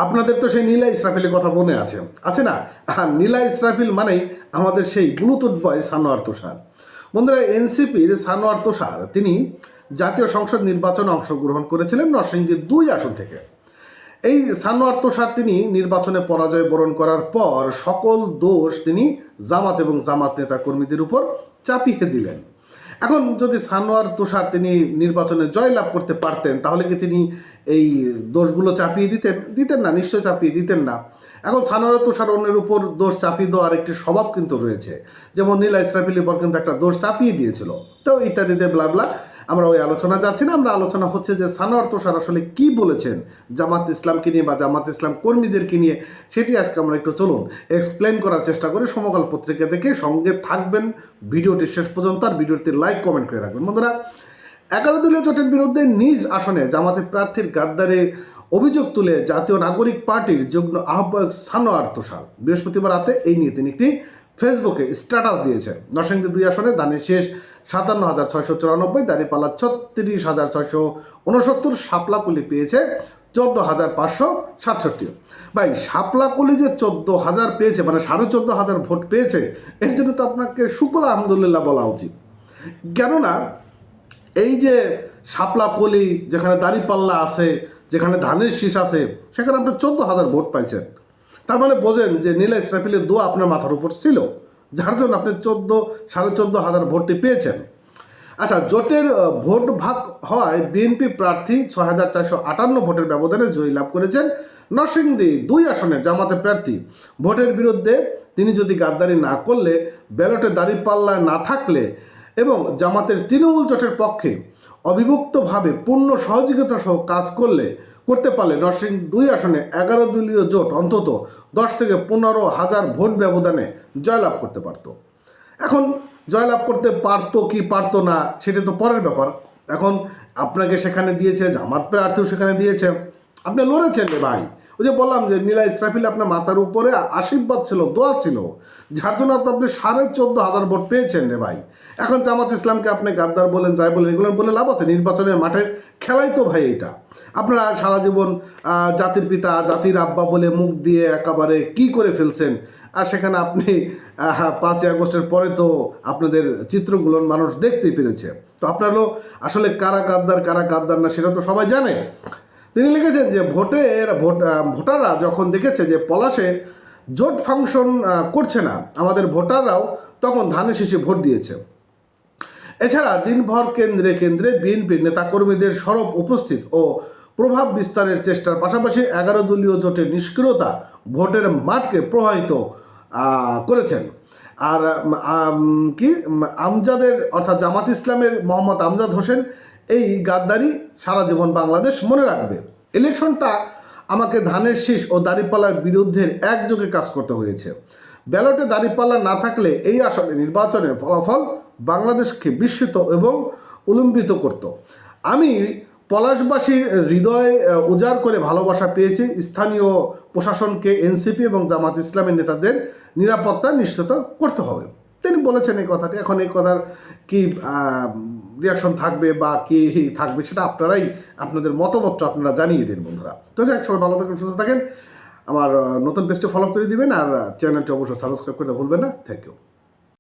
আপনাদের তো সেই নীলা ইসরাফিলের কথা মনে আছে আছে না? নীলা ইসরাফিল মানেই আমাদের সেই ব্লুটুথ বয় সানোয়ার তুষার। বন্ধুরা, এনসিপির সানোয়ার তুষার তিনি জাতীয় সংসদ নির্বাচনে অংশগ্রহণ করেছিলেন নরসিংদীর 2 আসন থেকে। এই সানোয়ার তুষার তিনি নির্বাচনে পরাজয় বরণ করার পর সকল দোষ তিনি জামাত এবং জামাত নেতা কর্মীদের উপর চাপিয়ে দিলেন। এখন যদি সানোয়ার তুষার তিনি নির্বাচনে জয়লাভ করতে পারতেন, তাহলে কি তিনি এই দোষগুলো চাপিয়ে দিতেন না? নিশ্চয় চাপিয়ে দিতেন না। এখন সানোয়ার তুষার অন্যের উপর দোষ চাপিয়ে দেওয়ার একটি স্বভাব কিন্তু রয়েছে, যেমন নীলা ইসরাফিলের উপর কিন্তু একটা দোষ চাপিয়ে দিয়েছিল, তো ইত্যাদিতে ব্লাবলা। আমরা ওই আলোচনা যাচ্ছি না, আমরা আলোচনা হচ্ছে যে সানোয়ার তুষার আসলে কি বলেছেন জামাত ইসলামকে নিয়ে বা জামাত ইসলাম কর্মীদেরকে নিয়ে, সেটি আজকে আমরা একটু চলুন এক্সপ্লেন করার চেষ্টা করি। সমকাল পত্রিকা থেকে সঙ্গে থাকবেন ভিডিওটি শেষ পর্যন্ত, আর ভিডিওটি লাইক কমেন্ট করে রাখবেন। বন্ধুরা, 11 দলীয় জোটের বিরুদ্ধে নিজ আসনে জামাতের প্রার্থীর গাদ্দারে অভিযোগ তুলে জাতীয় নাগরিক পার্টির যুগ্ম আহ্বায়ক সানোয়ার তুষার বৃহস্পতিবার রাতে এই নিয়ে তিনি একটি ফেসবুকে স্ট্যাটাস দিয়েছেন। নরসিংদী 2 আসনে দানের শেষ 57,694, দাঁড়িপাল্লা 36,669, শাপলাকুলি পেয়েছে 14,567। ভাই, শাপলাকুলি যে 14,000 পেয়েছে, মানে 14,500 ভোট পেয়েছে, এর জন্য তো আপনাকে শুকর আলহামদুলিল্লাহ বলা উচিত। কেননা এই যে শাপলাকুলি, যেখানে দাঁড়িপাল্লা আছে, যেখানে ধানের শীষ আছে, সেখানে আপনি 14,000 ভোট পাইছেন। তার মানে বোঝেন যে নীলা ইসরাফিলের দোয়া আপনার মাথার উপর ছিল, যার জন্য আপনি 14,500 ভোটটি পেয়েছেন। আচ্ছা, জোটের ভোট ভাগ হওয়ায় বিএনপি প্রার্থী 6,458 ভোটের ব্যবধানে জয়ী লাভ করেছেন। নরসিংদী 2 আসনের জামাতের প্রার্থী ভোটের বিরুদ্ধে তিনি যদি গাদ্দারি না করলে, ব্যালটে দাঁড়িপাল্লা না থাকলে এবং জামাতের তৃণমূল জোটের পক্ষে অবিভক্তভাবে পূর্ণ সহযোগিতা সহ কাজ করতে পারলে নরসিংদী 2 আসনে 11 দলীয় জোট অন্তত 10 থেকে 15,000 ভোট ব্যবধানে জয়লাভ করতে পারত। এখন জয়লাভ করতে পারতো কি পারতো না, সেটা তো পরের ব্যাপার। এখন আপনাকে সেখানে দিয়েছে, জামাত প্রার্থীও সেখানে দিয়েছে, আপনি লড়েছেন রে ভাই। ওই যে বললাম যে নীলা ইসরাফিল আপনার মাথার উপরে আশীর্বাদ ছিল, দোয়া ছিল, যার জন্য তো আপনি 14,500 ভোট পেয়েছেন রে ভাই। এখন জামাত ইসলামকে আপনি গাদ্দার বলেন, যাই বলেন, এগুলো বলে লাভ আছে? নির্বাচনের মাঠের খেলাই তো ভাই এটা। আপনারা সারা জীবন জাতির পিতা, জাতির আব্বা বলে মুখ দিয়ে একেবারে কি করে ফেলছেন, আর সেখানে আপনি 5ই আগস্টের পরে তো আপনাদের চিত্রগুলো মানুষ দেখতেই পেরেছে। তো আপনারও আসলে কারা গাদ্দার না সেটা তো সবাই জানে। তিনি লিখেছেন যে ভোটাররা যখন দেখেছে যে পলাশে জোট ফাংশন করছে না, আমাদের ভোটাররাও তখন ধানের শীষে ভোট দিয়েছে। এছাড়া দিনভর কেন্দ্রে কেন্দ্রে বিএনপির নেতাকর্মীদের সরব উপস্থিত ও প্রভাব বিস্তারের চেষ্টার পাশাপাশি 11 দলীয় জোটের নিষ্ক্রিয়তা ভোটের মাঠকে প্রভাবিত করেছেন। আর আমজাদের অর্থাৎ জামাত ইসলামের মোহাম্মদ আমজাদ হোসেন এই গাদ্দারি সারা জীবন বাংলাদেশ মনে রাখবে। ইলেকশনটা আমাকে ধানের শীষ ও দাঁড়িপাল্লার বিরুদ্ধে একযোগে কাজ করতে হয়েছে। ব্যালটে দাঁড়িপাল্লা না থাকলে এই আসলে নির্বাচনের ফলাফল বাংলাদেশকে বিস্মিত এবং উলম্বিত করত। আমি পলাশবাসীর হৃদয় উজাড় করে ভালোবাসা পেয়েছি। স্থানীয় প্রশাসনকে এনসিপি এবং জামাত ইসলামের নেতাদের নিরাপত্তা নিশ্চিত করতে হবে। তিনি বলেছেন এই কথাটি। এখন এই কথার কি রিয়াকশন থাকবে বা কি থাকবে, সেটা আপনাদের মতামতটা আপনারা জানিয়ে দিন বন্ধুরা। তো যাই হোক, সবাই ভালো থাকেন, সুস্থ থাকেন। আমার নতুন পেজটি ফলো করে দিবেন, আর চ্যানেলটি অবশ্যই সাবস্ক্রাইব করতে ভুলবেন না। Thank you.